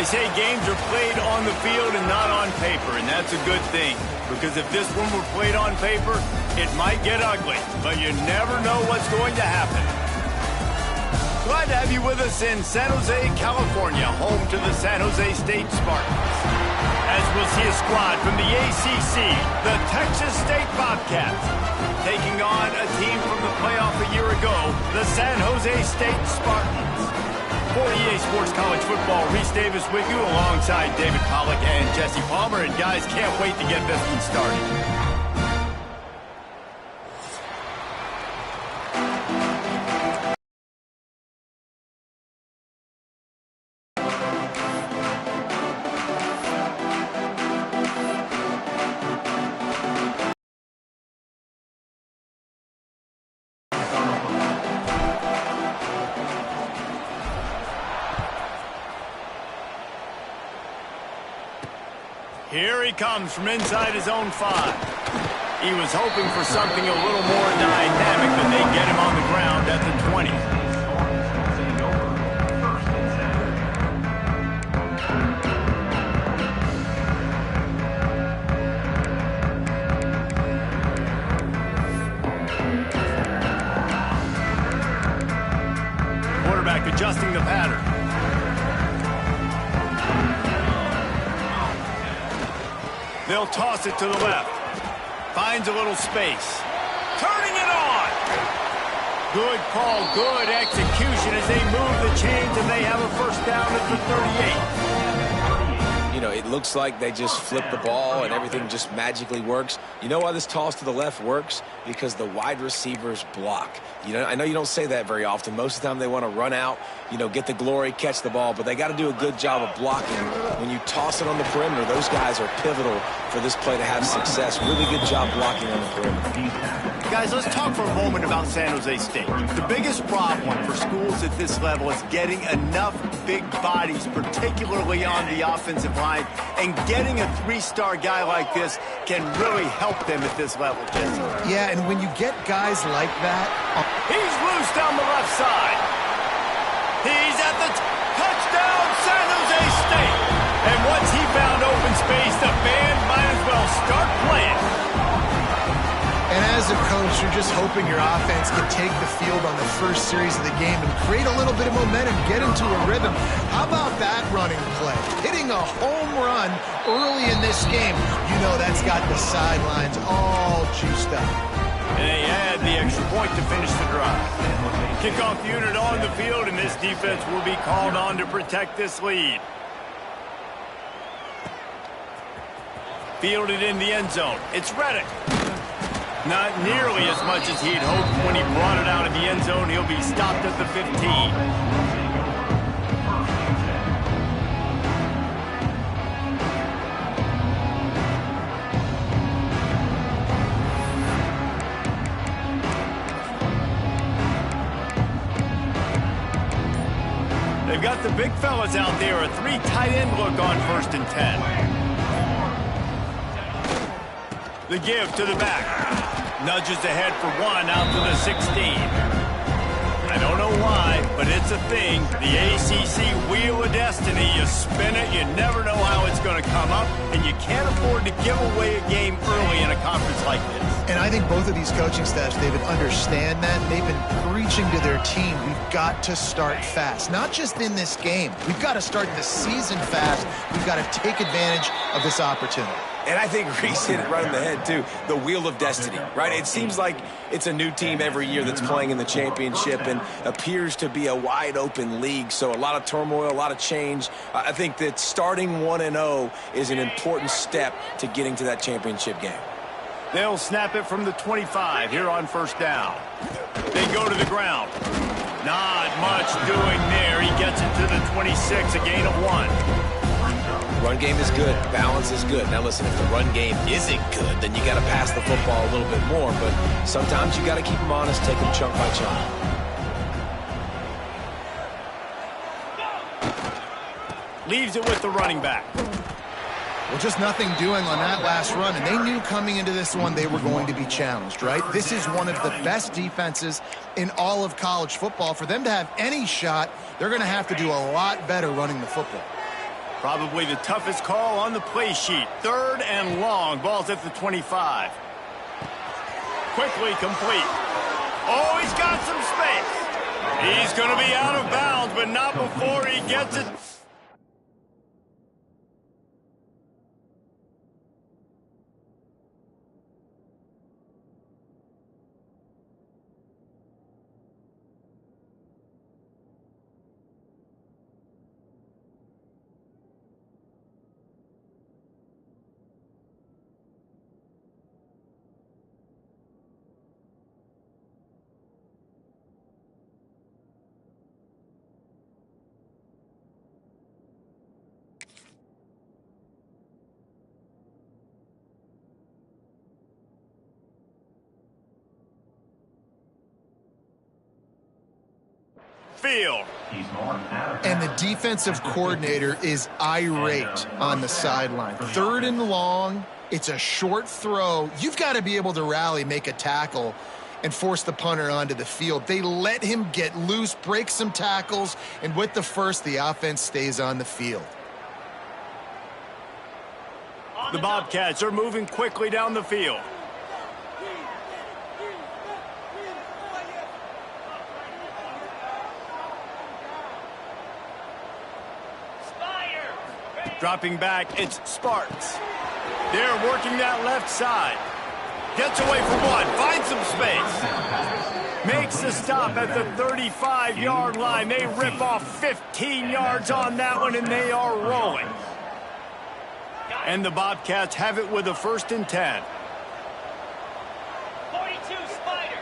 They say games are played on the field and not on paper, and that's a good thing. Because if this one were played on paper, it might get ugly, but you never know what's going to happen. Glad to have you with us in San Jose, California, home to the San Jose State Spartans. As we'll see a squad from the ACC, the Texas State Bobcats, taking on a team from the playoff a year ago, the San Jose State Spartans. For EA Sports College Football, Reese Davis with you alongside David Pollack and Jesse Palmer. And guys, can't wait to get this one started. Here he comes from inside his own 5. He was hoping for something a little more dynamic, but they get him on the ground at the 20. Quarterback adjusting the pattern. They'll toss it to the left. Finds a little space. Turning it on! Good call, good execution as they move the chains, and they have a first down at the 38. You know, it looks like they just flip the ball and everything just magically works. You know why this toss to the left works? Because the wide receivers block. You know, I know you don't say that very often. Most of the time they want to run out, you know, get the glory, catch the ball, but they got to do a good job of blocking. When you toss it on the perimeter, those guys are pivotal for this play to have success. Really good job blocking on the perimeter. Guys, let's talk for a moment about San Jose State. The biggest problem for schools at this level is getting enough big bodies, particularly on the offensive line, and getting a 3-star guy like this can really help them at this level, Jesse. Yeah, and when you get guys like that... He's loose down the left side. He's at the touchdown, San Jose State. And once he found open space, the band might as well start playing. And as a coach, you're just hoping your offense can take the field on the first series of the game and create a little bit of momentum, get into a rhythm. How about that running play? Hitting a home run early in this game. You know that's got the sidelines all juiced up. And they add the extra point to finish the drive. Kickoff unit on the field, and this defense will be called on to protect this lead. Fielded in the end zone. It's Reddick. Not nearly as much as he'd hoped when he brought it out of the end zone. He'll be stopped at the 15. They've got the big fellas out there, a 3 tight end look on 1st and 10. The give to the back. Nudges ahead for 1 out to the 16. I don't know why, but it's a thing. The ACC Wheel of Destiny. You spin it, you never know how it's going to come up, and you can't afford to give away a game early in a conference like this. And I think both of these coaching staffs, David, understand that. They've been preaching to their team, we've got to start fast. Not just in this game. We've got to start the season fast. We've got to take advantage of this opportunity. And I think Reese hit it right on the head, too. The Wheel of Destiny, right? It seems like it's a new team every year that's playing in the championship and appears to be a wide-open league. So a lot of turmoil, a lot of change. I think that starting 1-0 is an important step to getting to that championship game. They'll snap it from the 25 here on 1st down. They go to the ground. Not much doing there. He gets it to the 26, a gain of 1. Run game is good. Balance is good. Now, listen, if the run game isn't good, then you got to pass the football a little bit more. But sometimes you got to keep them honest, take them chunk by chunk. Leaves it with the running back. Well, just nothing doing on that last run, and they knew coming into this one they were going to be challenged, right? This is one of the best defenses in all of college football. For them to have any shot, they're going to have to do a lot better running the football. Probably the toughest call on the play sheet. 3rd and long. Ball's at the 25. Quickly complete. Oh, he's got some space. He's going to be out of bounds, but not before he gets it. Field. And the defensive coordinator is irate on the sideline. 3rd and long. It's a short throw. You've got to be able to rally, make a tackle, and force the punter onto the field. They let him get loose, break some tackles, and with the first, the offense stays on the field. The Bobcats are moving quickly down the field. Dropping back, it's Sparks. They're working that left side. Gets away from one, finds some space. Makes the stop at the 35-yard line. They rip off 15 yards on that one, and they are rolling. And the Bobcats have it with a 1st and 10. 42 Spider.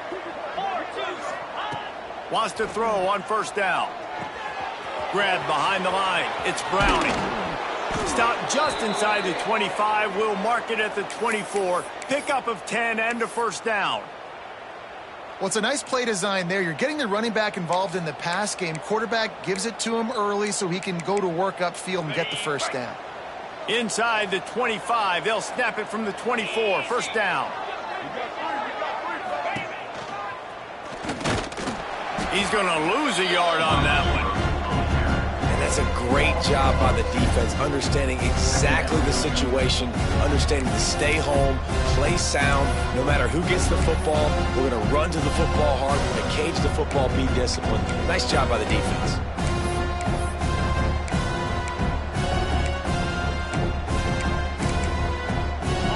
4-2. Wants to throw on 1st down. Grab behind the line. It's Browning. Stop just inside the 25. We'll mark it at the 24. Pickup of 10 and a 1st down. Well, it's a nice play design there. You're getting the running back involved in the pass game. Quarterback gives it to him early so he can go to work upfield and get the 1st down. Inside the 25. They'll snap it from the 24. 1st down. He's going to lose a yard on that one. That's a great job by the defense, understanding exactly the situation, understanding to stay home, play sound. No matter who gets the football, we're going to run to the football hard. We're going to cage the football, be disciplined. Nice job by the defense.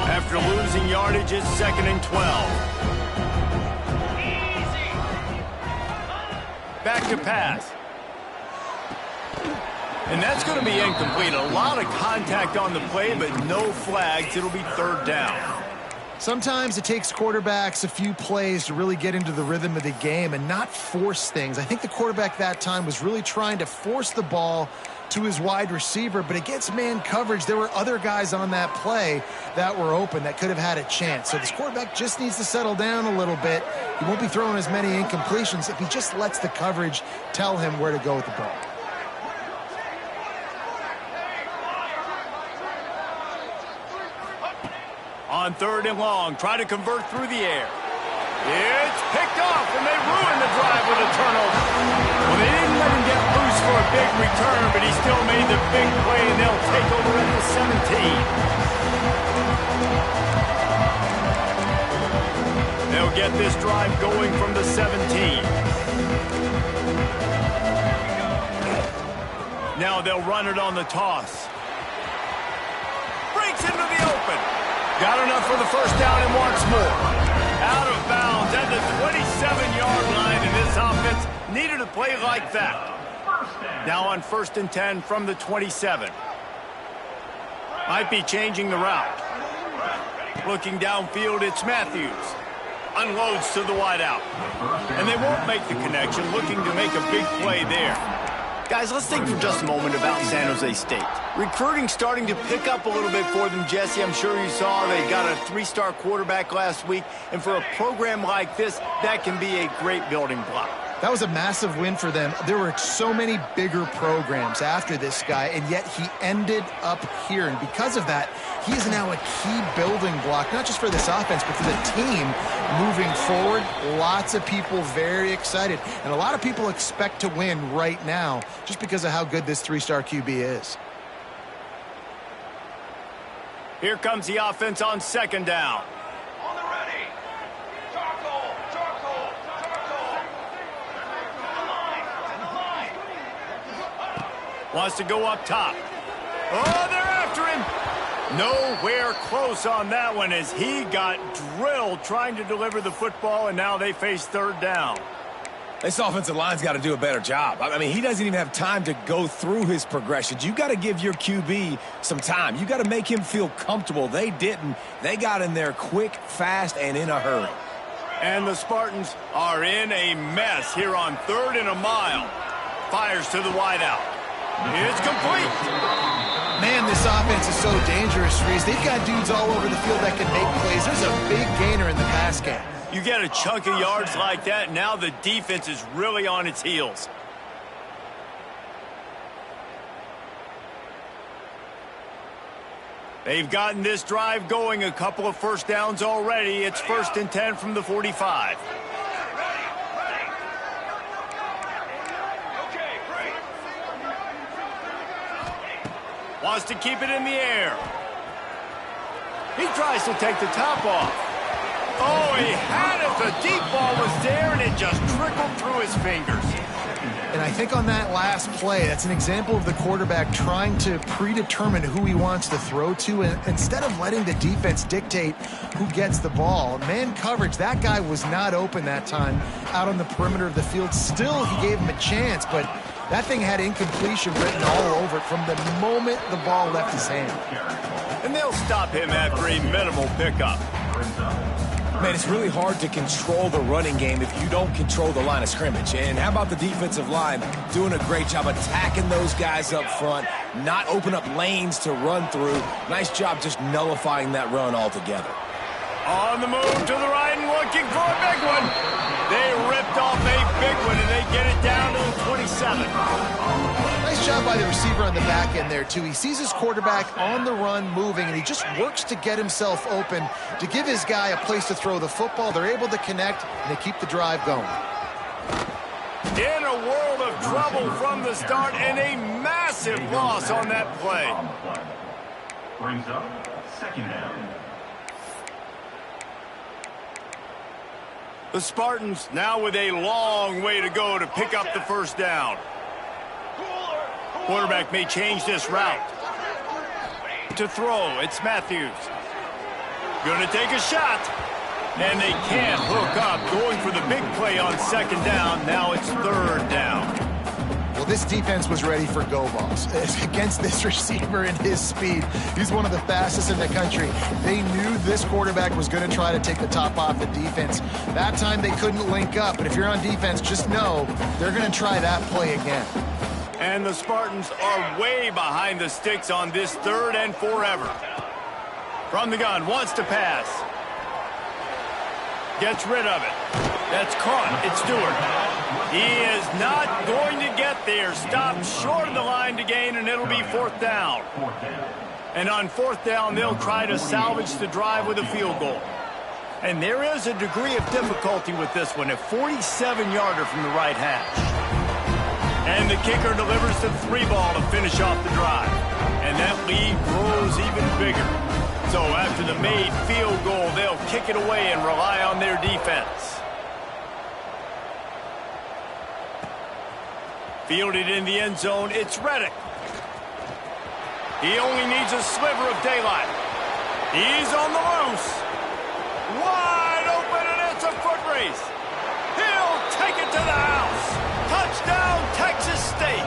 After losing yardage, it's 2nd and 12. Back to pass. And that's going to be incomplete. A lot of contact on the play, but no flags. It'll be 3rd down. Sometimes it takes quarterbacks a few plays to really get into the rhythm of the game and not force things. I think the quarterback that time was really trying to force the ball to his wide receiver, but against man coverage, there were other guys on that play that were open that could have had a chance. So this quarterback just needs to settle down a little bit. He won't be throwing as many incompletions if he just lets the coverage tell him where to go with the ball. On 3rd and long, try to convert through the air. It's picked off, and they ruined the drive with a turnover. Well, they didn't let him get loose for a big return, but he still made the big play, and they'll take over at the 17. They'll get this drive going from the 17. Now they'll run it on the toss. Breaks into the open. Got enough for the 1st down and wants more. Out of bounds at the 27-yard line, and this offense needed a play like that. Now on 1st and 10 from the 27. Might be changing the route. Looking downfield, it's Matthews. Unloads to the wideout. And they won't make the connection, looking to make a big play there. Guys, let's think for just a moment about San Jose State. Recruiting starting to pick up a little bit for them, Jesse. I'm sure you saw they got a 3-star quarterback last week. And for a program like this, that can be a great building block. That was a massive win for them. There were so many bigger programs after this guy, and yet he ended up here. And because of that, he is now a key building block, not just for this offense, but for the team moving forward. Lots of people very excited. And a lot of people expect to win right now just because of how good this 3-star QB is. Here comes the offense on second down. On the ready. Charcoal, charcoal, charcoal. To the line. Wants to go up top. Oh, they're after him. Nowhere close on that one as he got drilled trying to deliver the football, and now they face third down. This offensive line's got to do a better job. I mean, he doesn't even have time to go through his progressions. You got to give your QB some time. You got to make him feel comfortable. They didn't. They got in there quick, fast, and in a hurry. And the Spartans are in a mess here on 3rd and a mile. Fires to the wideout. It's complete. Man, this offense is so dangerous, Reese. They've got dudes all over the field that can make plays. There's a big gainer in the pass game. You get a chunk of yards like that, now the defense is really on its heels. They've gotten this drive going, a couple of first downs already. It's 1st and 10 from the 45. Wants to keep it in the air. He tries to take the top off. Oh, he had it. The deep ball was there, and it just trickled through his fingers. And I think on that last play, that's an example of the quarterback trying to predetermine who he wants to throw to, and instead of letting the defense dictate who gets the ball. Man coverage, that guy was not open that time out on the perimeter of the field. Still, he gave him a chance, but that thing had incompletion written all over it from the moment the ball left his hand. And they'll stop him after a minimal pickup. Man, it's really hard to control the running game if you don't control the line of scrimmage. And how about the defensive line doing a great job attacking those guys up front, not open up lanes to run through. Nice job just nullifying that run altogether. On the move to the right and looking for a big one. They ripped off a big one, and they get it down to the 27. Nice job by the receiver on the back end there, too. He sees his quarterback on the run moving, and he just works to get himself open to give his guy a place to throw the football. They're able to connect, and they keep the drive going. In a world of trouble from the start, and a massive loss on that play. Brings up 2nd down. The Spartans now with a long way to go to pick up the first down. Quarterback may change this route. To throw, it's Matthews. Gonna take a shot. And they can't hook up. Going for the big play on 2nd down. Now it's 3rd down. Well, this defense was ready for go balls. Against this receiver and his speed, he's one of the fastest in the country. They knew this quarterback was going to try to take the top off the defense. That time they couldn't link up, but if you're on defense, just know they're going to try that play again. And the Spartans are way behind the sticks on this 3rd and forever. From the gun, wants to pass. Gets rid of it. That's caught. It's Stewart. He is not going to get there. Stopped short of the line to gain, and it'll be 4th down. And on 4th down, they'll try to salvage the drive with a field goal. And there is a degree of difficulty with this one, a 47-yarder from the right hash. And the kicker delivers the 3-ball to finish off the drive. And that lead grows even bigger. So after the made field goal, they'll kick it away and rely on their defense. Fielded in the end zone, it's Reddick. He only needs a sliver of daylight. He's on the loose. Wide open, and it's a foot race. He'll take it to the house. Touchdown, Texas State.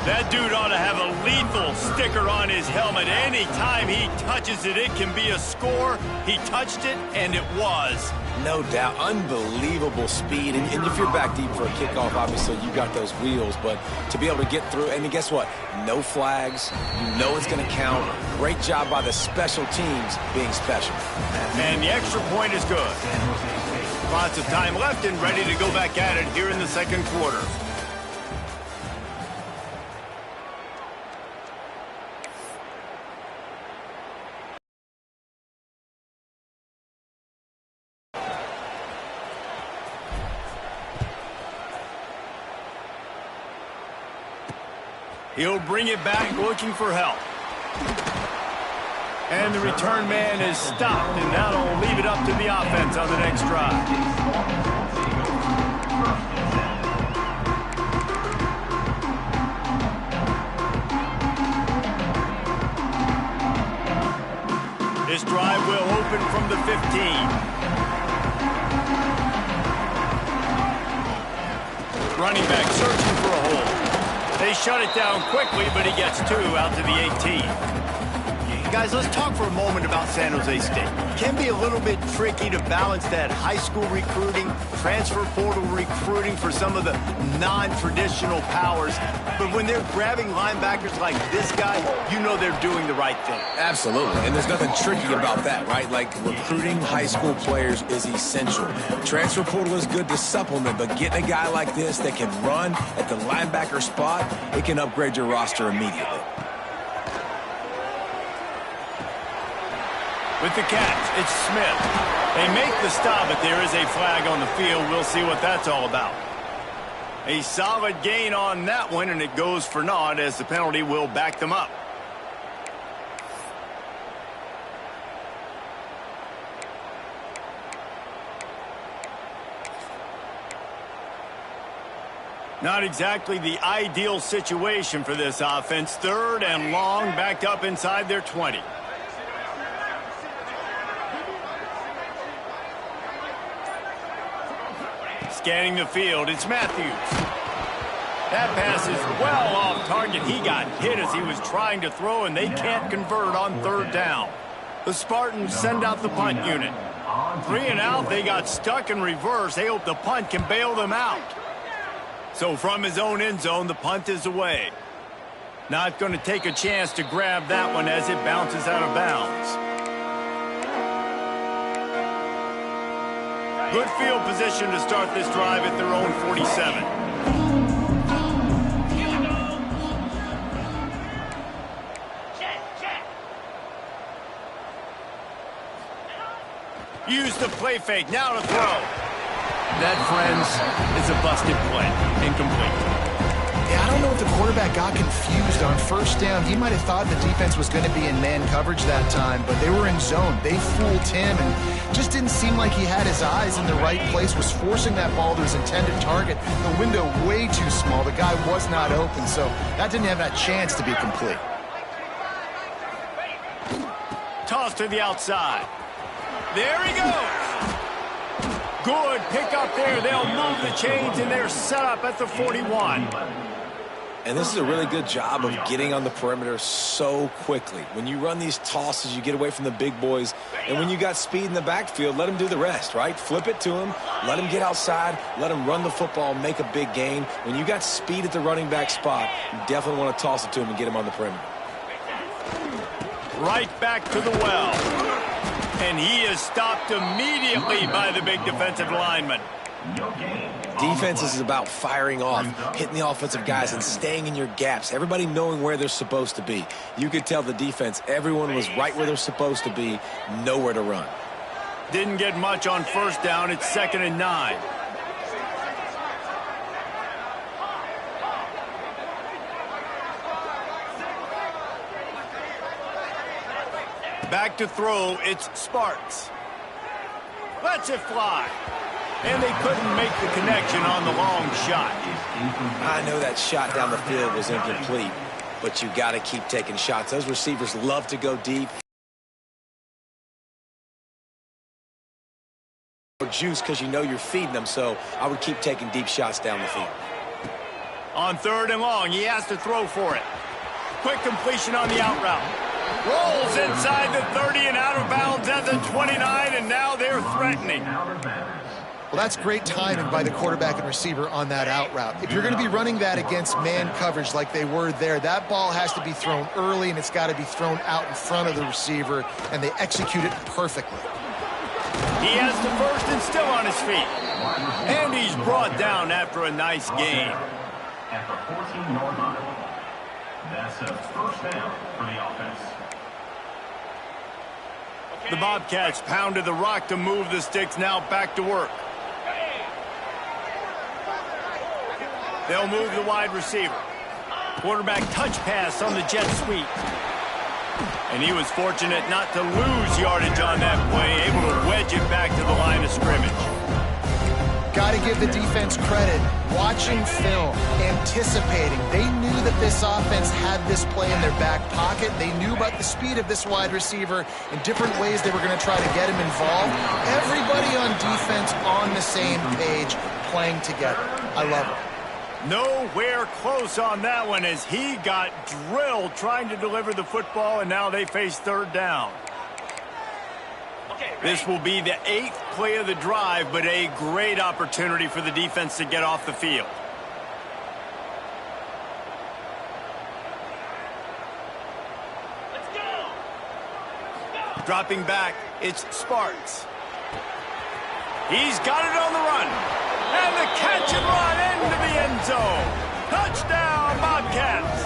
That dude ought to have a lethal sticker on his helmet. Anytime he touches it, it can be a score. He touched it, and it was. No doubt. Unbelievable speed. And if you're back deep for a kickoff, obviously you got those wheels. But to be able to get through, and guess what? No flags. You know it's going to count. Great job by the special teams being special. And the extra point is good. Lots of time left and ready to go back at it here in the 2nd quarter. He'll bring it back looking for help. And the return man is stopped, and that'll leave it up to the offense on the next drive. This drive will open from the 15. Running back searching for a hole. They shut it down quickly, but he gets 2 out to the 18. Guys, let's talk for a moment about San Jose State. It can be a little bit tricky to balance that high school recruiting, transfer portal recruiting for some of the non-traditional powers. But when they're grabbing linebackers like this guy, you know they're doing the right thing. Absolutely, and there's nothing tricky about that, right? Like, recruiting high school players is essential. Transfer portal is good to supplement, but getting a guy like this that can run at the linebacker spot, it can upgrade your roster immediately. With the catch, it's Smith. They make the stop, but there is a flag on the field. We'll see what that's all about. A solid gain on that one, and it goes for naught as the penalty will back them up. Not exactly the ideal situation for this offense. 3rd and long, backed up inside their 20. Scanning the field, it's Matthews. That pass is well off target. He got hit as he was trying to throw, and they can't convert on 3rd down. The Spartans send out the punt unit. 3 and out, they got stuck in reverse. They hope the punt can bail them out. So from his own end zone, the punt is away. Not going to take a chance to grab that one as it bounces out of bounds. Good field position to start this drive at their own 47. Use the play fake, now to throw. That, friends, is a busted play. Incomplete. Yeah, I don't know if the quarterback got confused on 1st down. He might have thought the defense was going to be in man coverage that time, but they were in zone. They fooled him and just didn't seem like he had his eyes in the right place, was forcing that ball to his intended target. The window way too small. The guy was not open, so that didn't have that chance to be complete. Toss to the outside. There he goes. Good pick up there. They'll move the chains, and they're set up at the 41. And this is a really good job of getting on the perimeter so quickly. When you run these tosses, you get away from the big boys. And when you got speed in the backfield, let them do the rest, right? Flip it to him, let him get outside, let him run the football, make a big gain. When you got speed at the running back spot, you definitely want to toss it to him and get him on the perimeter. Right back to the well. And he is stopped immediately by the big defensive lineman. Defense is about firing off, hitting the offensive guys, and staying in your gaps. Everybody knowing where they're supposed to be. You could tell the defense, everyone was right where they're supposed to be, nowhere to run. Didn't get much on 1st down. It's 2nd and 9. Back to throw, it's Sparks. Lets it fly. And they couldn't make the connection on the long shot. I know that shot down the field was incomplete, but you got to keep taking shots. Those receivers love to go deep. Juice because you know you're feeding them, so I would keep taking deep shots down the field. On 3rd and long, he has to throw for it. Quick completion on the out route. Rolls inside the 30 and out of bounds at the 29, and now they're threatening. Well, that's great timing by the quarterback and receiver on that out route. If you're going to be running that against man coverage like they were there, that ball has to be thrown early, and it's got to be thrown out in front of the receiver, and they execute it perfectly. He has the 1st and still on his feet. And he's brought down after a nice gain. At the 14-yard line. That's a 1st down for the offense. The Bobcats pounded the rock to move the sticks, now back to work. They'll move the wide receiver. Quarterback touch pass on the jet sweep. And he was fortunate not to lose yardage on that play, able to wedge it back to the line of scrimmage. Got to give the defense credit. Watching film, anticipating. They knew that this offense had this play in their back pocket. They knew about the speed of this wide receiver and different ways they were going to try to get him involved. Everybody on defense on the same page, playing together. I love it. Nowhere close on that one as he got drilled trying to deliver the football, and now they face third down. This will be the 8th play of the drive, but a great opportunity for the defense to get off the field. Let's go! Dropping back, it's Sparks. He's got it on the run. And the catch and run into the end zone. Touchdown, Bobcats.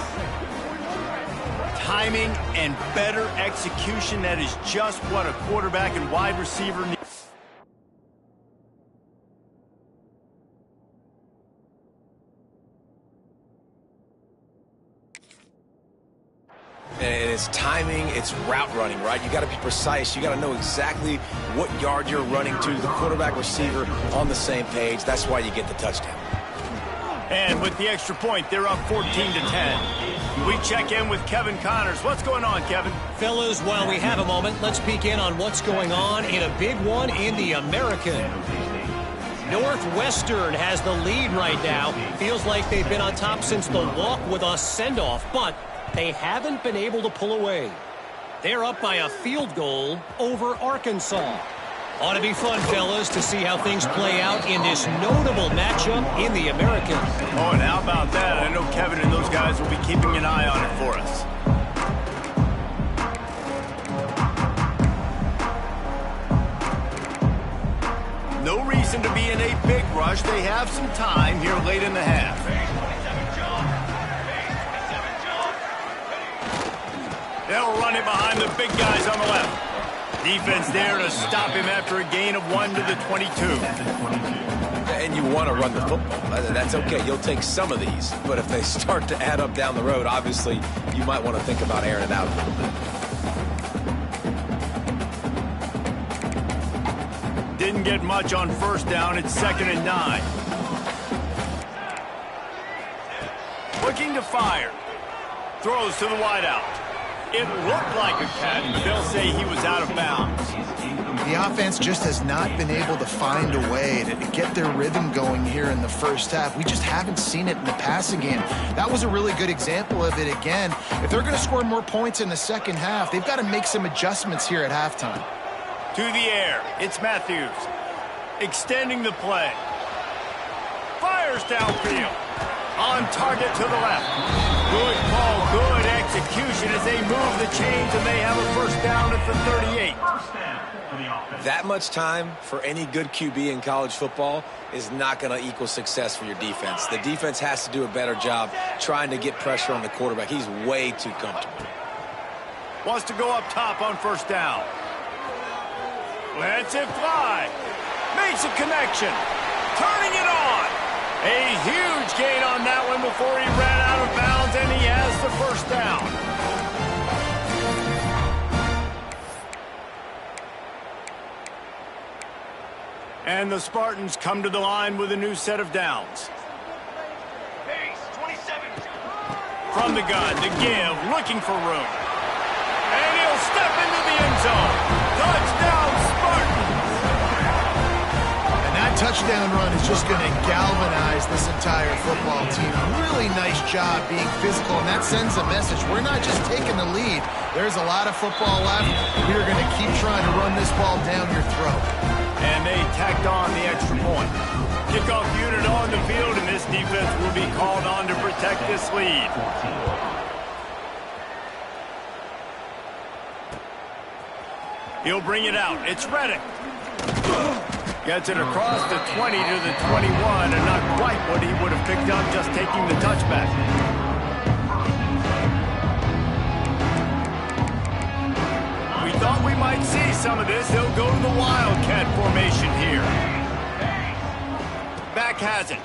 Timing and better execution, that is just what a quarterback and wide receiver needs. And it's timing, it's route running, right? You got to be precise. You got to know exactly what yard you're running to. The quarterback, receiver on the same page. That's why you get the touchdown. And with the extra point, they're up 14-10. We check in with Kevin Connors. What's going on, Kevin? Fellas, while we have a moment, let's peek in on what's going on in a big one in the American. Northwestern has the lead right now. Feels like they've been on top since the walk with a send-off, but they haven't been able to pull away. They're up by a field goal over Arkansas. Ought to be fun, fellas, to see how things play out in this notable matchup in the American. Oh, and how about that? I know Kevin and those guys will be keeping an eye on it for us. No reason to be in a big rush. They have some time here late in the half. They'll run it behind the big guys on the left. Defense there to stop him after a gain of 1 to the 22. And you want to run the football. That's okay. You'll take some of these. But if they start to add up down the road, obviously, you might want to think about airing it out a little bit. Didn't get much on first down. It's 2nd and 9. Looking to fire. Throws to the wideout. It looked like a catch, but they'll say he was out of bounds. The offense just has not been able to find a way to get their rhythm going here in the first half. We just haven't seen it in the passing game. That was a really good example of it again. If they're going to score more points in the second half, they've got to make some adjustments here at halftime. To the air, it's Matthews. Extending the play. Fires downfield. On target to the left. Good call, good execution as they move the chains, and they have a first down at the 38. That much time for any good QB in college football is not going to equal success for your defense. The defense has to do a better job trying to get pressure on the quarterback. He's way too comfortable. Wants to go up top on first down. Lets it fly. Makes a connection. Turning it on. A huge gain on that one before he ran out of bounds, and he has the first down. And the Spartans come to the line with a new set of downs. Pace, 27. From the gun, the give, looking for room. And he'll step into the end zone. Touchdown, Spartans! That touchdown run is just going to galvanize this entire football team. Really nice job being physical, and that sends a message. We're not just taking the lead. There's a lot of football left. We're going to keep trying to run this ball down your throat. And they tacked on the extra point. Kickoff unit on the field, and this defense will be called on to protect this lead. He'll bring it out. It's Reddick. Gets it across the 20 to the 21, and not quite what he would have picked up just taking the touchback. We thought we might see some of this. They'll go to the Wildcat formation here. Back has it.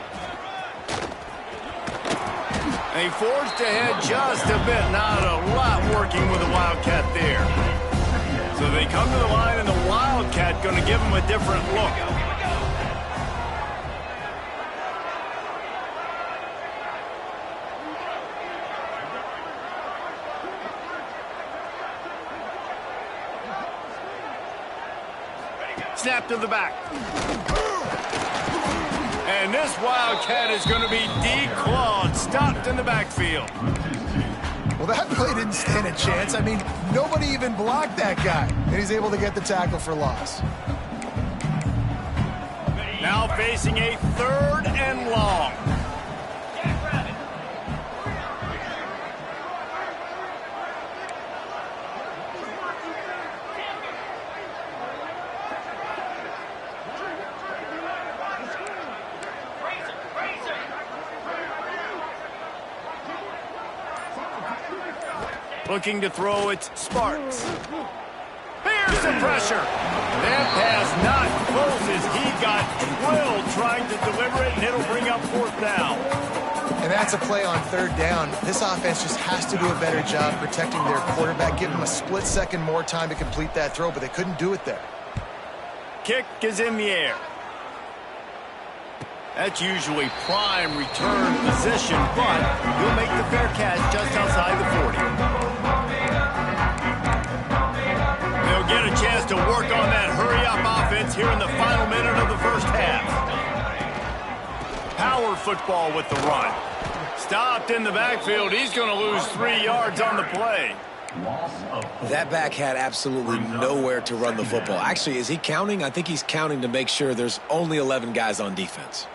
They forced ahead just a bit. Not a lot working with the Wildcat there. So they come to the line, and the Wildcat going to give them a different look. Snap to the back. And this Wildcat is going to be declawed, stopped in the backfield. Well, that play didn't stand a chance. I mean, nobody even blocked that guy, and he's able to get the tackle for loss. Now facing a 3rd and long. Looking to throw, it's Sparks. Here's the pressure. That pass not close as he got drilled trying to deliver it, and it'll bring up 4th down. And that's a play on 3rd down. This offense just has to do a better job protecting their quarterback, give him a split second more time to complete that throw, but they couldn't do it there. Kick is in the air. That's usually prime return position, but he'll make the fair catch just outside the 40. They'll get a chance to work on that hurry-up offense here in the final minute of the first half. Power football with the run. Stopped in the backfield. He's going to lose 3 yards on the play. That back had absolutely nowhere to run the football. Actually, is he counting? I think he's counting to make sure there's only 11 guys on defense.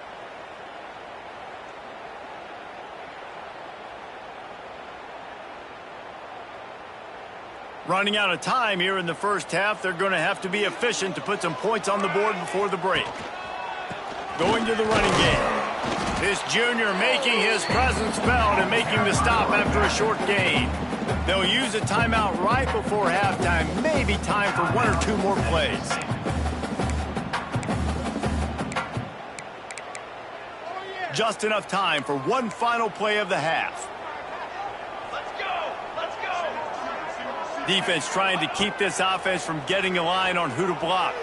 Running out of time here in the first half. They're going to have to be efficient to put some points on the board before the break. Going to the running game. This junior making his presence felt and making the stop after a short gain. They'll use a timeout right before halftime. Maybe time for 1 or 2 more plays. Just enough time for one final play of the half. Defense trying to keep this offense from getting a line on who to block.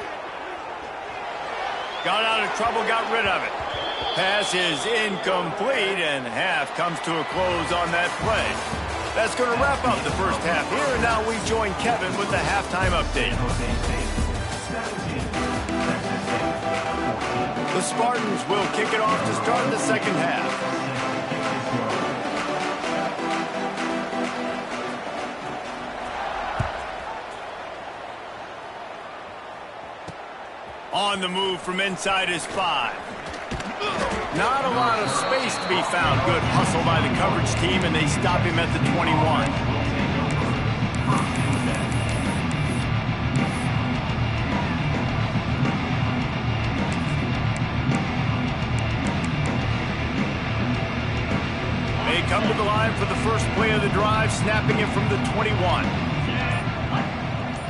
Got out of trouble, got rid of it. Pass is incomplete, and half comes to a close on that play. That's going to wrap up the first half here, and now we join Kevin with the halftime update. The Spartans will kick it off to start the second half. On the move from inside his 5. Not a lot of space to be found. Good hustle by the coverage team, and they stop him at the 21. They come to the line for the first play of the drive, snapping it from the 21.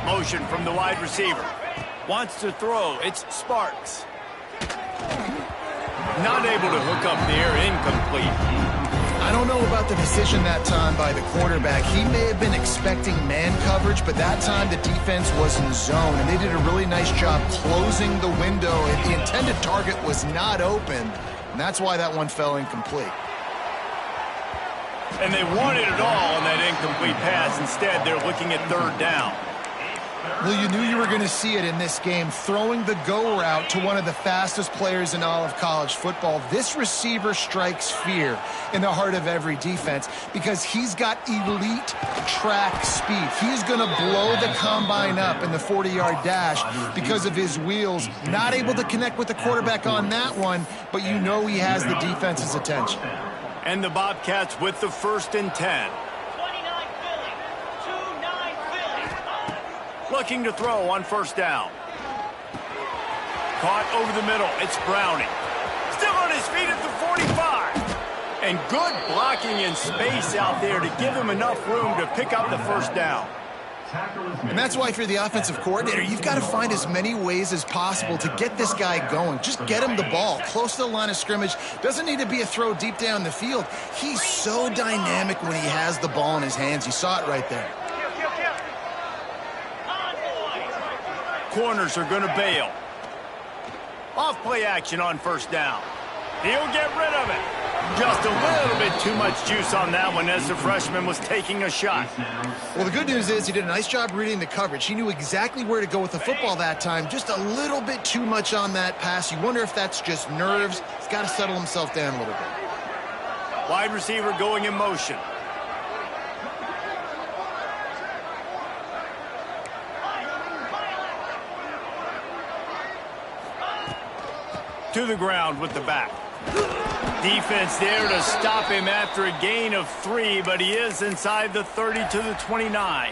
Motion from the wide receiver. Wants to throw. It's Sparks. Not able to hook up there. Incomplete. I don't know about the decision that time by the quarterback. He may have been expecting man coverage, but that time the defense was in zone, and they did a really nice job closing the window. The intended target was not open, and that's why that one fell incomplete. And they wanted it all on that incomplete pass. Instead, they're looking at 3rd down. Well, you knew you were going to see it in this game, throwing the go route to one of the fastest players in all of college football. This receiver strikes fear in the heart of every defense because he's got elite track speed. He's going to blow the combine up in the 40-yard dash because of his wheels. Not able to connect with the quarterback on that one, but you know he has the defense's attention. And the Bobcats with the 1st and 10. Looking to throw on 1st down. Caught over the middle. It's Browning. Still on his feet at the 45. And good blocking in space out there to give him enough room to pick up the 1st down. And that's why if you're the offensive coordinator, you've got to find as many ways as possible to get this guy going. Just get him the ball close to the line of scrimmage. Doesn't need to be a throw deep down the field. He's so dynamic when he has the ball in his hands. You saw it right there. Corners are going to bail. Off play action on first down. He'll get rid of it. Just a little bit too much juice on that one as the freshman was taking a shot. Well, the good news is he did a nice job reading the coverage. He knew exactly where to go with the football that time. Just a little bit too much on that pass. You wonder if that's just nerves. He's got to settle himself down a little bit. Wide receiver going in motion. To the ground with the back. Defense there to stop him after a gain of 3, but he is inside the 30 to the 29.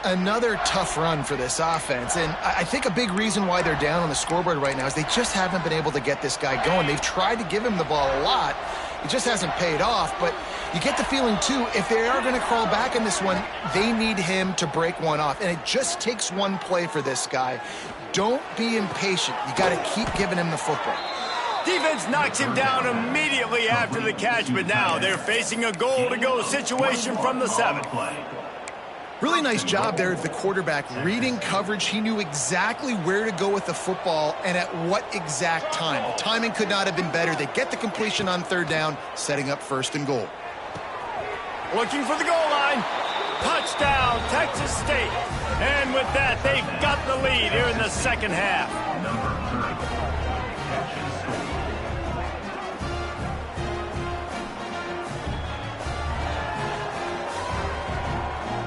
Another tough run for this offense, and I think a big reason why they're down on the scoreboard right now is they just haven't been able to get this guy going. They've tried to give him the ball a lot. It just hasn't paid off, but you get the feeling, too, if they are going to crawl back in this one, they need him to break one off, and it just takes one play for this guy. Don't be impatient. You got to keep giving him the football. Defense knocks him down immediately after the catch, but now they're facing a goal-to-go situation from the 7. Really nice job there of the quarterback reading coverage. He knew exactly where to go with the football and at what exact time. The timing could not have been better. They get the completion on third down, setting up first and goal. Looking for the goal line. Touchdown, Texas State. And with that, they've got the lead here in the second half.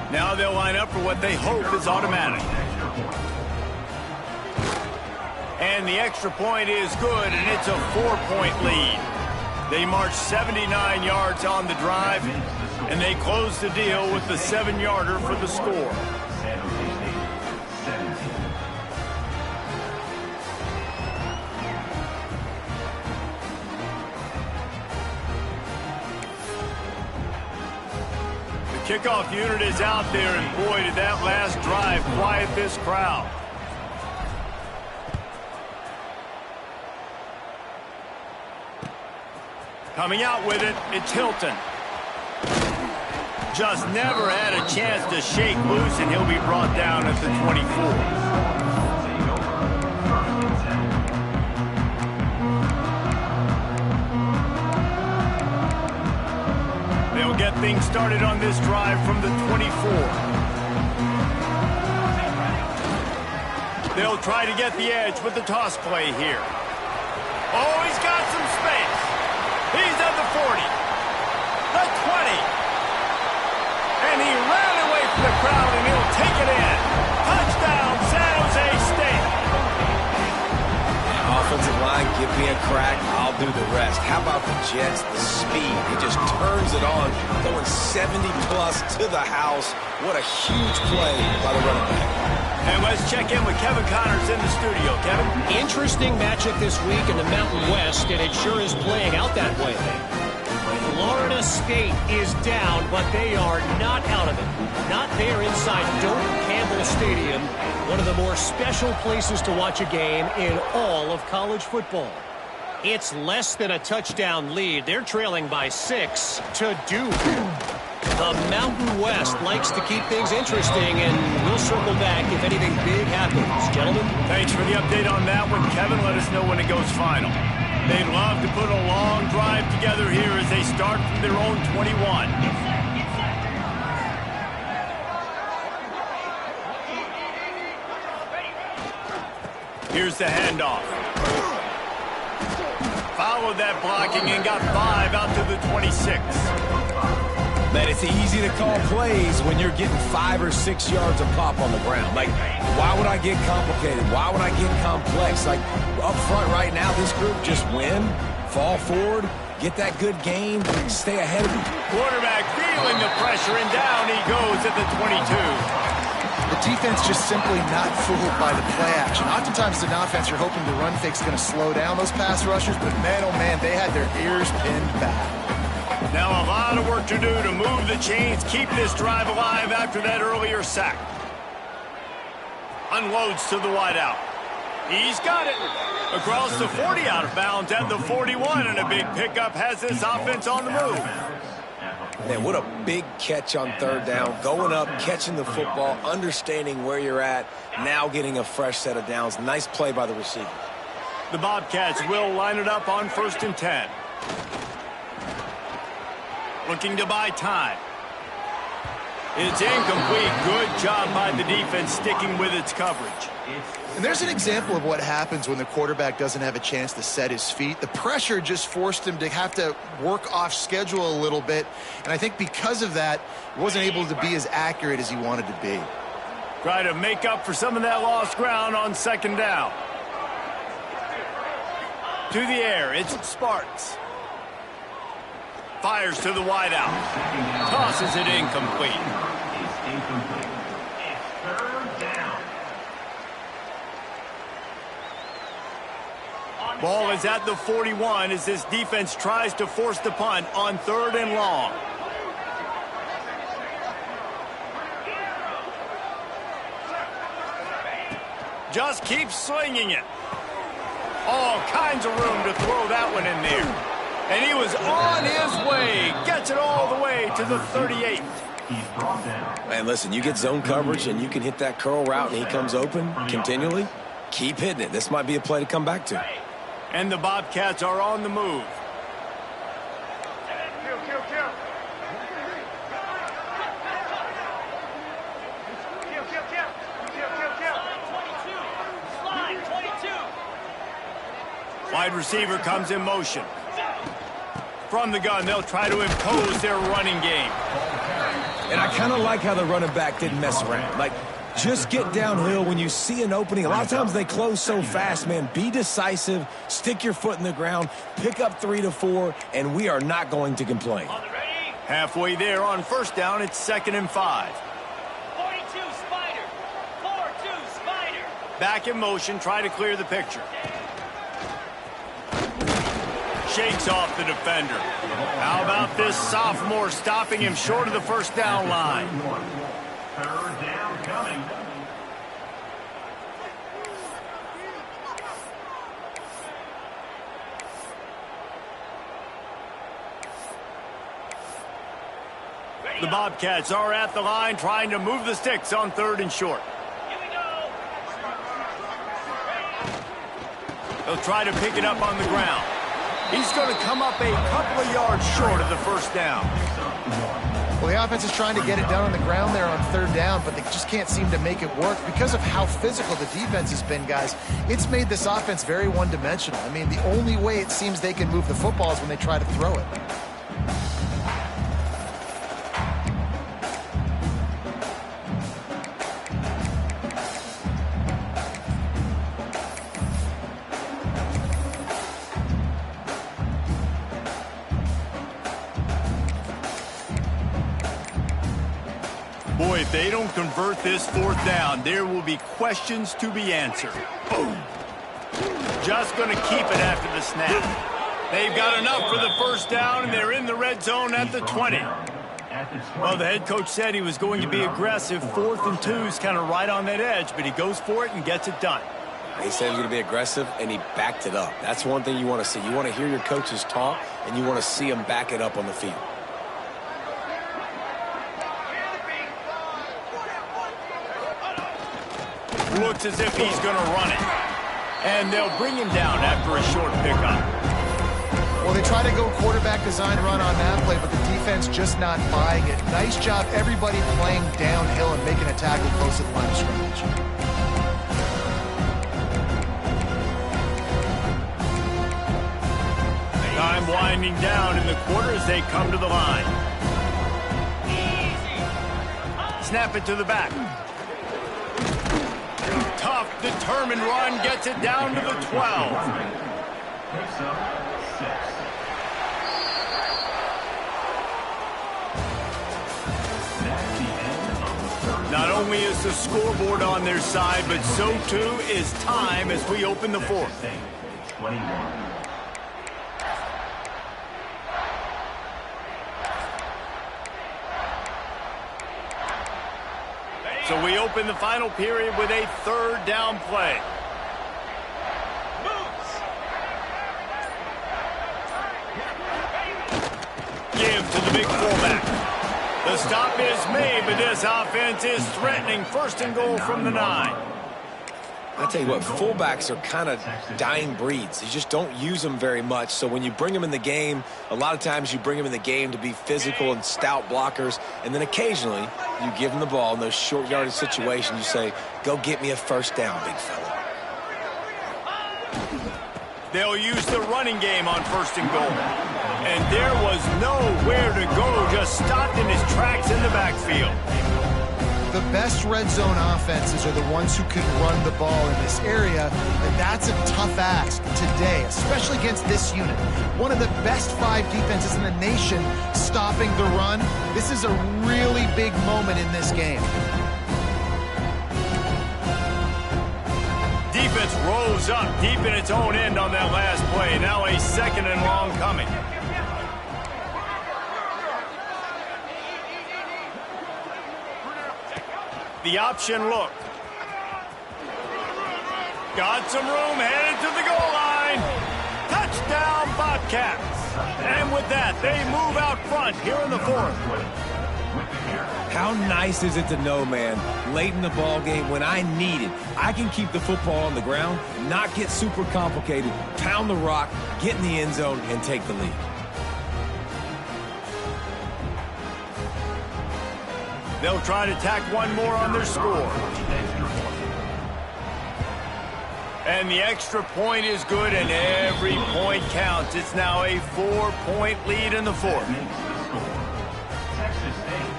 Now they'll line up for what they hope is automatic. And the extra point is good, and it's a 4-point lead. They march 79 yards on the drive, and they close the deal with the 7-yarder for the score. Kickoff unit is out there, and boy, did that last drive quiet this crowd. Coming out with it, it's Hilton. Just never had a chance to shake loose, and he'll be brought down at the 24. Get things started on this drive from the 24. They'll try to get the edge with the toss play here. Oh, he's got some space. He's at the 40, the 20. And he ran away from the crowd, and he'll take it in. Touchdown, San Jose State. Offensive line, give me a crack, I'll do the rest. How about the Jets, the speed? He just turns it on, going 70-plus to the house. What a huge play by the running back. And let's check in with Kevin Connors in the studio. Kevin? Interesting matchup this week in the Mountain West, and it sure is playing out that way. Florida State is down, but they are not out of it. Not there inside Doak Campbell Stadium, one of the more special places to watch a game in all of college football. It's less than a touchdown lead. They're trailing by 6 to Duke. The Mountain West likes to keep things interesting, and we'll circle back if anything big happens. Gentlemen? Thanks for the update on that one, Kevin. Let us know when it goes final. They'd love to put a long drive together here as they start from their own 21. Here's the handoff. Followed that blocking and got 5 out to the 26. Man, it's easy to call plays when you're getting 5 or 6 yards of pop on the ground. Like, why would I get complicated? Why would I get complex? Like, up front right now, this group just win, fall forward, get that good gain, stay ahead of it. Quarterback feeling the pressure, and down he goes at the 22. The defense just simply not fooled by the play action. Oftentimes, as an offense, you're hoping the run fake's going to slow down those pass rushers, but man, oh man, they had their ears pinned back. Now a lot of work to do to move the chains, keep this drive alive after that earlier sack. Unloads to the wideout. He's got it. Across the 40, out of bounds at the 41, and a big pickup has this offense on the move. Man, what a big catch on third down. Going up, catching the football, understanding where you're at, now getting a fresh set of downs. Nice play by the receiver. The Bobcats will line it up on 1st and 10. Looking to buy time. It's incomplete. Good job by the defense sticking with its coverage. And there's an example of what happens when the quarterback doesn't have a chance to set his feet. The pressure just forced him to have to work off schedule a little bit. And I think because of that, he wasn't able to be as accurate as he wanted to be. Try to make up for some of that lost ground on 2nd down. To the air, it's Sparks. Fires to the wideout. Tosses it incomplete. It's incomplete. It's 3rd down. Ball is at the 41 as this defense tries to force the punt on 3rd and long. Just keep slinging it. All kinds of room to throw that one in there. And he was on his way. Gets it all the way to the 38. He's brought down. Man, listen, you get zone coverage and you can hit that curl route and he comes open continually. Keep hitting it. This might be a play to come back to. And the Bobcats are on the move. Wide receiver comes in motion. From the gun, they'll try to impose their running game. And I kind of like how the running back didn't mess around. Like, just get downhill when you see an opening. A lot of times they close so fast, man. Be decisive, stick your foot in the ground, pick up 3 to 4, and we are not going to complain. Halfway there on 1st down, it's 2nd and 5. 42 Spider. 4-2 Spider. Back in motion, try to clear the picture. Shakes off the defender. How about this sophomore stopping him short of the 1st down line? 3rd down coming. The Bobcats are at the line trying to move the sticks on 3rd and short. Here we go. They'll try to pick it up on the ground. He's going to come up a couple of yards short of the 1st down. Well, the offense is trying to get it down on the ground there on 3rd down, but they just can't seem to make it work because of how physical the defense has been, guys. It's made this offense very one-dimensional. I mean, the only way it seems they can move the football is when they try to throw it. Boy, if they don't convert this 4th down, there will be questions to be answered. Boom. Just going to keep it after the snap. They've got enough for the 1st down, and they're in the red zone at the 20. Well, the head coach said he was going to be aggressive. 4th and 2 is kind of right on that edge, but he goes for it and gets it done. He said he was going to be aggressive, and he backed it up. That's one thing you want to see. You want to hear your coaches talk, and you want to see them back it up on the field. Looks as if he's going to run it. And they'll bring him down after a short pickup. Well, they try to go quarterback design run on that play, but the defense just not buying it. Nice job, everybody playing downhill and making a tackle close to the line of scrimmage. Time winding down in the quarter as they come to the line. Snap it to the back. Tough, determined run gets it down to the 12. Picks up 6. That's the end of the 3rd. Not only is the scoreboard on their side, but so too is time as we open the 4th. 21. So we open the final period with a third down play. Give to the big fullback. The stop is made, but this offense is threatening first and goal from the 9. I tell you what, fullbacks are kind of dying breeds. You just don't use them very much. So when you bring them in the game, a lot of times you bring them in the game to be physical and stout blockers. And then occasionally you give them the ball in those short yardage situations. You say, go get me a first down, big fella. They'll use the running game on first and goal. And there was nowhere to go, just stopped in his tracks in the backfield. The best red zone offenses are the ones who can run the ball in this area, and that's a tough ask today, especially against this unit. One of the best 5 defenses in the nation stopping the run. This is a really big moment in this game. Defense rose up deep in its own end on that last play. Now a second and long coming. The option look. Got some room, headed to the goal line. Touchdown, Bobcats. And with that, they move out front here in the 4th. How nice is it to know, man, late in the ball game when I need it, I can keep the football on the ground, not get super complicated, pound the rock, get in the end zone, and take the lead. They'll try to tack one more on their score. And the extra point is good, and every point counts. It's now a 4-point lead in the 4th. Texas State,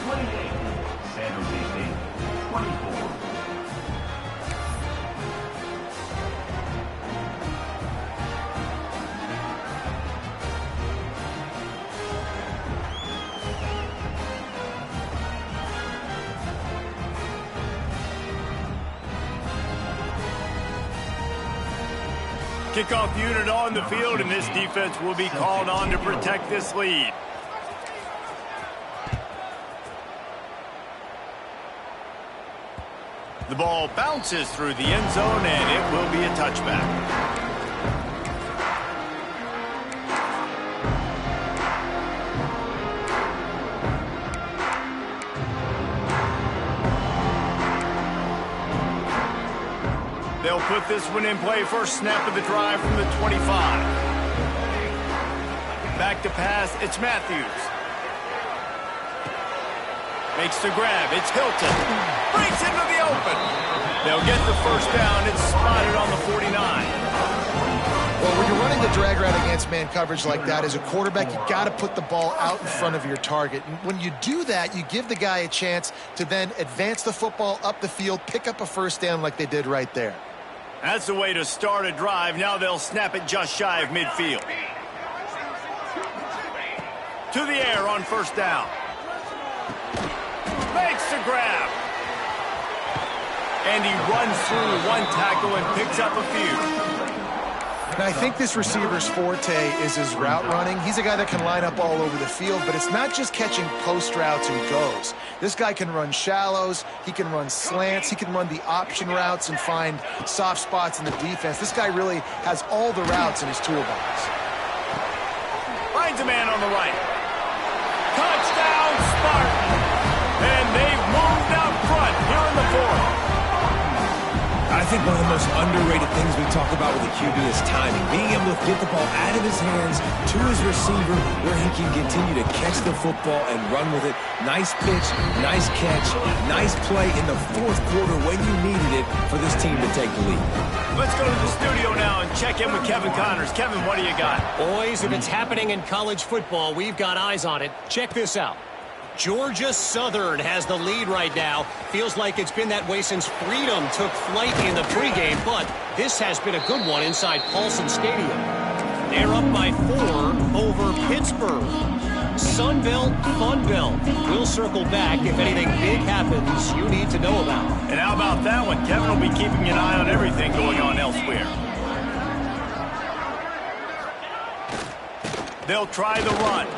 28. San Jose State, 24. Kickoff unit on the field, and this defense will be called on to protect this lead. The ball bounces through the end zone, and it will be a touchback. They'll put this one in play. First snap of the drive from the 25. Back to pass, it's Matthews. Makes the grab, it's Hilton. Breaks into the open. They'll get the first down. It's spotted on the 49. Well, when you're running the drag route against man coverage like that, as a quarterback, you got to put the ball out in front of your target. And when you do that, you give the guy a chance to then advance the football up the field, pick up a first down like they did right there. That's the way to start a drive. Now they'll snap it just shy of midfield. To the air on first down. Makes the grab. And he runs through one tackle and picks up a few. Now, I think this receiver's forte is his route running. He's a guy that can line up all over the field, but it's not just catching post routes and goes. This guy can run shallows, he can run slants, he can run the option routes and find soft spots in the defense. This guy really has all the routes in his toolbox. Finds a man on the right. Touchdown, Spartan! And they've moved out front here in the 4th. I think one of the most underrated things we talk about with the QB is timing. Being able to get the ball out of his hands to his receiver where he can continue to catch the football and run with it. Nice pitch, nice catch, nice play in the 4th quarter when you needed it for this team to take the lead. Let's go to the studio now and check in with Kevin Connors. Kevin, what do you got? Boys, if it's happening in college football, we've got eyes on it. Check this out. Georgia Southern has the lead right now. Feels like it's been that way since Freedom took flight in the pregame, but this has been a good one inside Paulson Stadium. They're up by 4 over Pittsburgh. Sunbelt, Funbelt. We'll circle back if anything big happens you need to know about. And how about that one? Kevin will be keeping an eye on everything going on elsewhere. They'll try the run.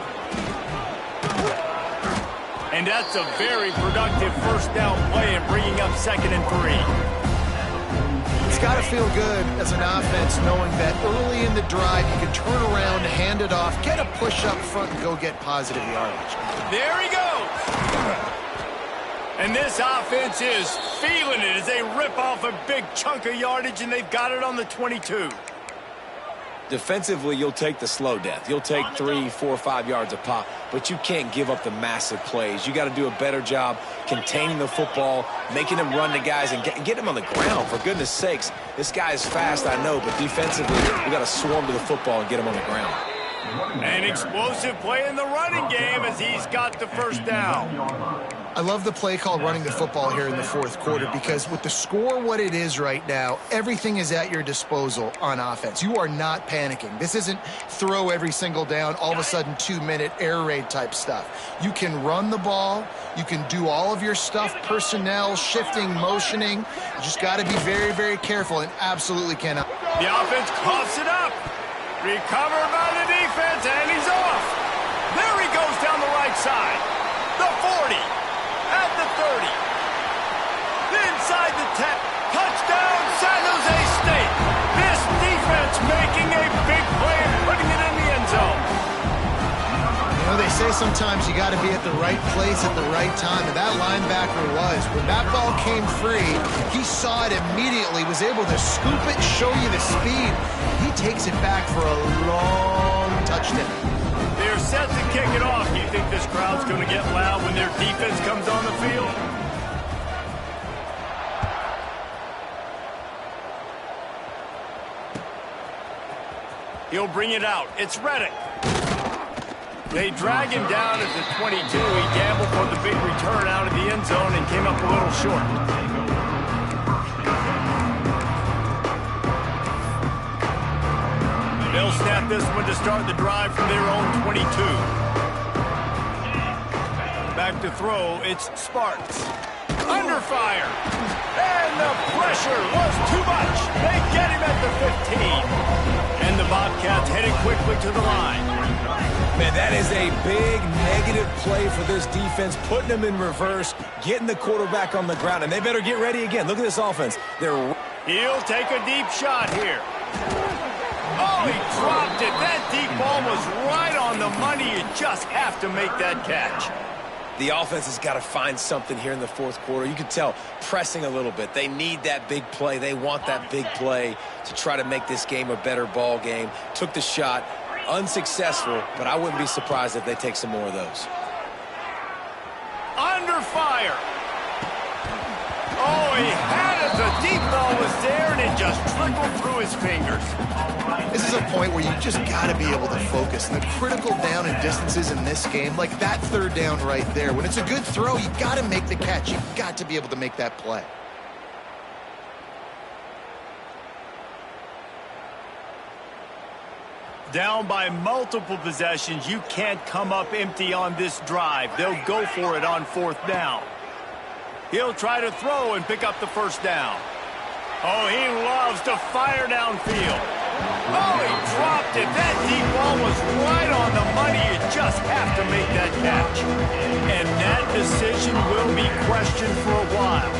And that's a very productive first down play and bringing up 2nd and 3. It's got to feel good as an offense knowing that early in the drive you can turn around, hand it off, get a push up front, and go get positive yardage. There he goes. And this offense is feeling it as they rip off a big chunk of yardage, and they've got it on the 22. Defensively, you'll take the slow death. You'll take 3, 4, 5 yards a pop, but you can't give up the massive plays. You got to do a better job containing the football, making them run to guys, and get him on the ground. For goodness sakes, this guy is fast, I know, but defensively, we got to swarm to the football and get him on the ground. An explosive play in the running game as he's got the first down. I love the play call running the football here in the 4th quarter because with the score what it is right now, everything is at your disposal on offense. You are not panicking. This isn't throw every single down, all of a sudden 2-minute air raid type stuff. You can run the ball. You can do all of your stuff, personnel, shifting, motioning. You just got to be very, very careful and absolutely cannot. The offense coughs it up. Recovered by the defense, and he's off. There he goes down the right side. The 40. At the 30. Inside the 10. Touchdown, San Jose State. This defense making a big play and putting it in the end zone. You know, they say sometimes you got to be at the right place at the right time, and that linebacker was. When that ball came free, he saw it immediately, was able to scoop it, show you the speed. He takes it back for a long touchdown. They're set to kick it off. Do you think this crowd's going to get loud when their defense comes on the field? He'll bring it out. It's Reddick. They drag him down at the 22. He gambled for the big return out of the end zone and came up a little short. They'll snap this one to start the drive from their own 22. Back to throw, it's Sparks. Under fire. And the pressure was too much. They get him at the 15. And the Bobcats headed quickly to the line. Man, that is a big negative play for this defense, putting them in reverse, getting the quarterback on the ground, and they better get ready again. Look at this offense. He'll take a deep shot here. Oh, he dropped it. That deep ball was right on the money. You just have to make that catch. The offense has got to find something here in the 4th quarter. You can tell pressing a little bit. They need that big play. They want that big play to try to make this game a better ball game. Took the shot. Unsuccessful, but I wouldn't be surprised if they take some more of those. Under fire. Oh, he had it. The deep ball was there, and it just trickled through his fingers. This is a point where you just got to be able to focus. And the critical down and distances in this game, like that 3rd down right there, when it's a good throw, you got to make the catch. You've got to be able to make that play. Down by multiple possessions, you can't come up empty on this drive. They'll go for it on 4th down. He'll try to throw and pick up the first down. Oh, he loves to fire downfield. Oh, he dropped it. That deep ball was right on the money. You just have to make that catch. And that decision will be questioned for a while.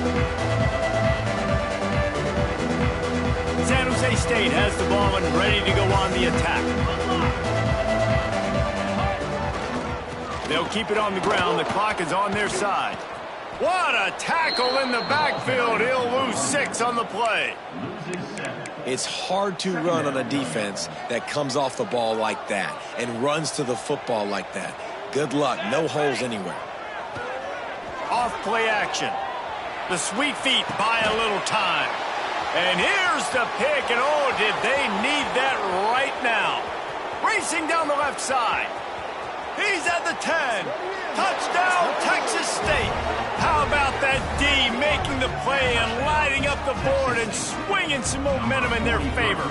San Jose State has the ball and ready to go on the attack. They'll keep it on the ground. The clock is on their side. What a tackle in the backfield. He'll lose 6 on the play. It's hard to run on a defense that comes off the ball like that and runs to the football like that. Good luck. No holes anywhere. Off play action. The sweet feet buy a little time. And here's the pick, and oh, did they need that right now. Racing down the left side. He's at the 10. Touchdown, Texas State. How about that D making the play and lighting up the board and swinging some momentum in their favor?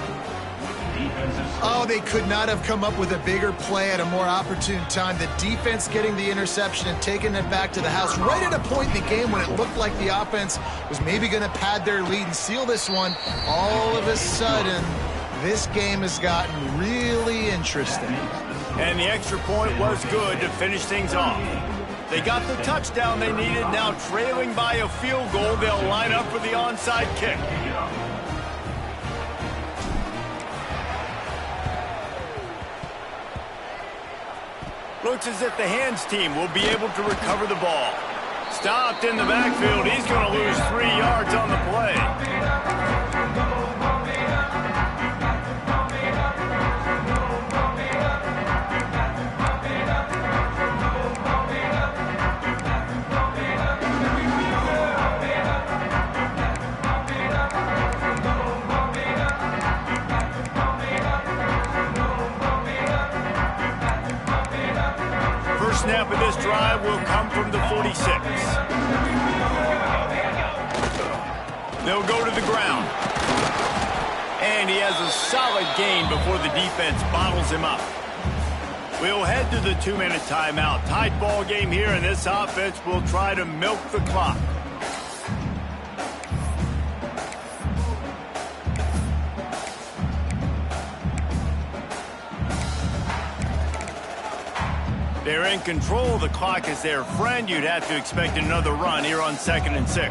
Oh, they could not have come up with a bigger play at a more opportune time. The defense getting the interception and taking it back to the house right at a point in the game when it looked like the offense was maybe going to pad their lead and seal this one. All of a sudden, this game has gotten really interesting. And the extra point was good to finish things off. They got the touchdown they needed. Now trailing by a field goal, they'll line up for the onside kick. Looks as if the hands team will be able to recover the ball. Stopped in the backfield. He's going to lose 3 yards on the play. Snap of this drive will come from the 46. They'll go to the ground. And he has a solid gain before the defense bottles him up. We'll head to the 2-minute timeout. Tight ball game here, and this offense will try to milk the clock. They're in control. The clock is their friend. You'd have to expect another run here on 2nd and 6.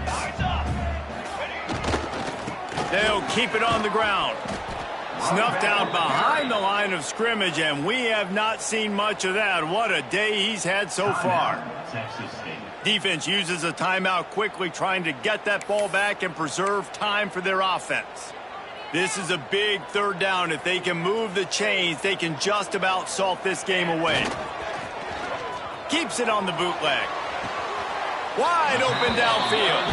They'll keep it on the ground. Snuffed out behind the line of scrimmage, and we have not seen much of that. What a day he's had so far. Defense uses a timeout quickly, trying to get that ball back and preserve time for their offense. This is a big 3rd down. If they can move the chains, they can just about salt this game away. Keeps it on the bootleg. Wide open downfield.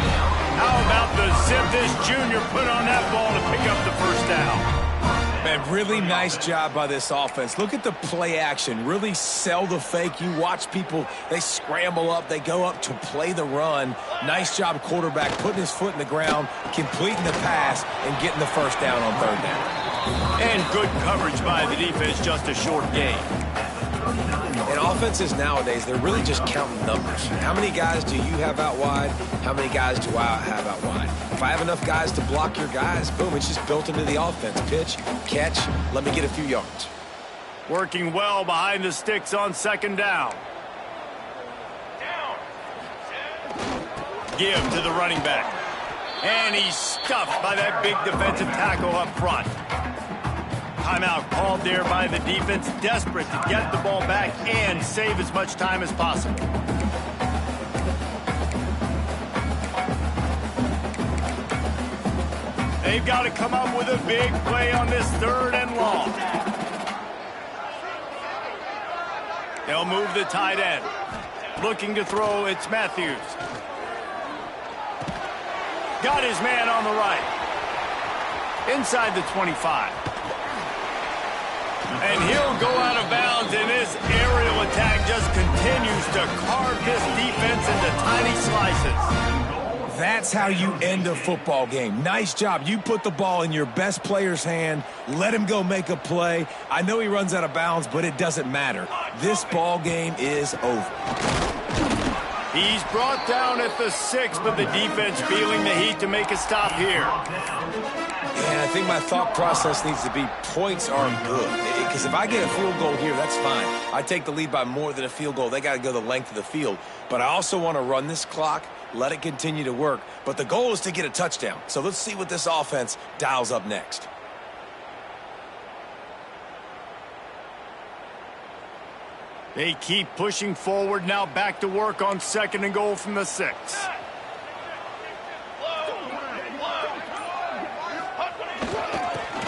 How about the zip this junior put on that ball to pick up the 1st down? Man, really nice job by this offense. Look at the play action. Really sell the fake. You watch people, they scramble up, they go up to play the run. Nice job, quarterback, putting his foot in the ground, completing the pass, and getting the 1st down on 3rd down. And good coverage by the defense, just a short gain. And offenses nowadays, they're really just counting numbers. How many guys do you have out wide? How many guys do I have out wide? If I have enough guys to block your guys, boom, it's just built into the offense. Pitch, catch, let me get a few yards. Working well behind the sticks on 2nd down. Give to the running back. And he's stuffed by that big defensive tackle up front. Timeout called there by the defense, desperate to get the ball back and save as much time as possible. They've got to come up with a big play on this 3rd and long. They'll move the tight end. Looking to throw, it's Matthews. Got his man on the right. Inside the 25. And he'll go out of bounds, and this aerial attack just continues to carve this defense into tiny slices. That's how you end a football game. Nice job. You put the ball in your best player's hand. Let him go make a play. I know he runs out of bounds, but it doesn't matter. This ball game is over. He's brought down at the 6, but the defense feeling the heat to make a stop here. And I think my thought process needs to be points are good. Because if I get a field goal here, that's fine. I take the lead by more than a field goal. They got to go the length of the field. But I also want to run this clock, let it continue to work. But the goal is to get a touchdown. So let's see what this offense dials up next. They keep pushing forward, now back to work on 2nd and goal from the 6.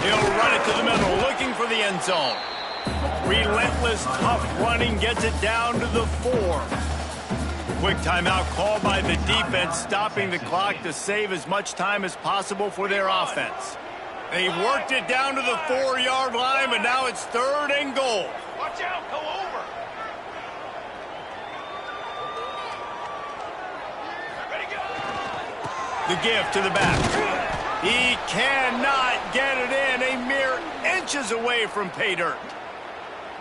He'll run it to the middle, looking for the end zone. Relentless, tough running gets it down to the 4. Quick timeout called by the defense, stopping the clock to save as much time as possible for their offense. They've worked it down to the 4-yard line, but now it's 3rd and goal. Watch out, go over. Ready, go. The give to the back. He cannot get it in. A mere inches away from pay dirt.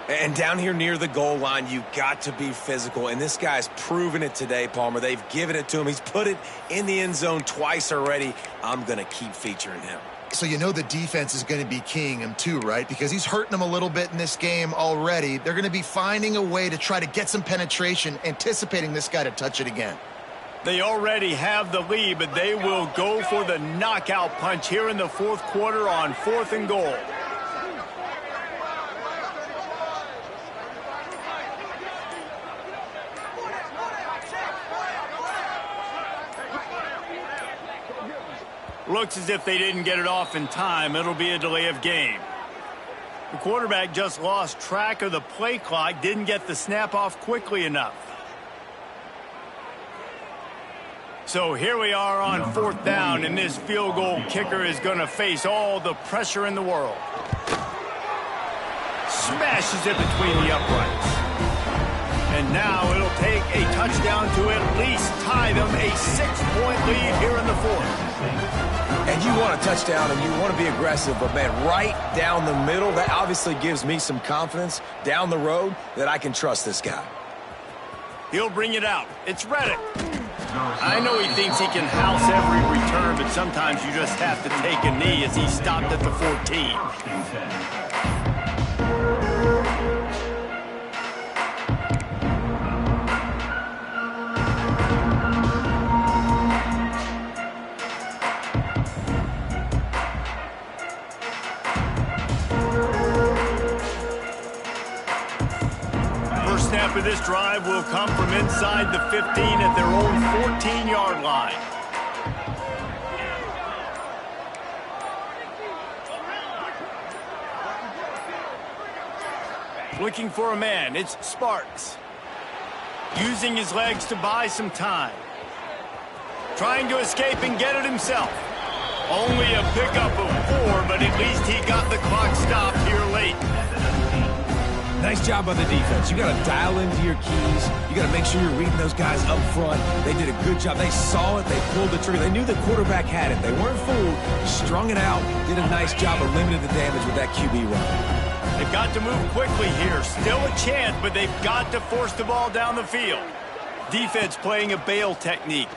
And down here near the goal line, you got to be physical. And this guy's proven it today, Palmer. They've given it to him. He's put it in the end zone twice already. I'm going to keep featuring him. So you know the defense is going to be keying him too, right? Because he's hurting them a little bit in this game already. They're going to be finding a way to try to get some penetration, anticipating this guy to touch it again. They already have the lead, but they will go for the knockout punch here in the fourth quarter on 4th and goal. Looks as if they didn't get it off in time. It'll be a delay of game. The quarterback just lost track of the play clock, didn't get the snap off quickly enough. So here we are on 4th down, and this field goal kicker is going to face all the pressure in the world. Smashes it between the uprights. And now it'll take a touchdown to at least tie them a 6-point lead here in the 4th. And you want a touchdown and you want to be aggressive, but, man, right down the middle, that obviously gives me some confidence down the road that I can trust this guy. He'll bring it out. It's Reddick. I know he thinks he can house every return, but sometimes you just have to take a knee as he stopped at the 14. Snap of this drive will come from inside the 15 at their own 14-yard line. Looking for a man, it's Sparks. Using his legs to buy some time. Trying to escape and get it himself. Only a pickup of 4, but at least he got the clock stopped here late. Nice job by the defense. You got to dial into your keys. You got to make sure you're reading those guys up front. They did a good job. They saw it. They pulled the trigger. They knew the quarterback had it. They weren't fooled. Strung it out. Did a nice job of limiting the damage with that QB run. They've got to move quickly here. Still a chance, but they've got to force the ball down the field. Defense playing a bail technique.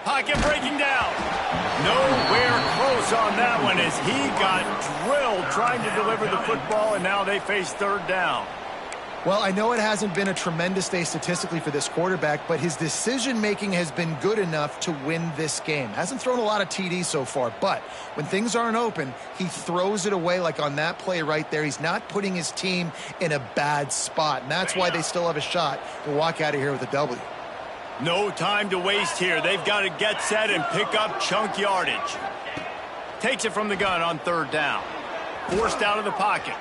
Pocket breaking down. Nowhere close on that one as he got drilled trying to deliver the football, and now they face 3rd down. Well, I know it hasn't been a tremendous day statistically for this quarterback, but his decision-making has been good enough to win this game. Hasn't thrown a lot of TDs so far, but when things aren't open, he throws it away like on that play right there. He's not putting his team in a bad spot, and that's why they still have a shot to walk out of here with a W. No time to waste here. They've got to get set and pick up chunk yardage. Takes it from the gun on 3rd down. Forced out of the pocket.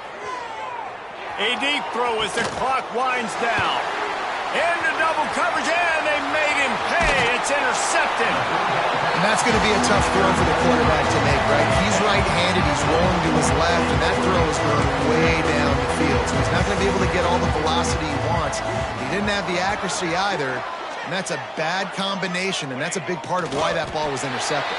A deep throw as the clock winds down. Into double coverage, and they made him pay. It's intercepted. And that's going to be a tough throw for the quarterback to make, right? He's right-handed, he's rolling to his left, and that throw is going way down the field. So he's not going to be able to get all the velocity he wants. He didn't have the accuracy either. And that's a bad combination, and that's a big part of why that ball was intercepted.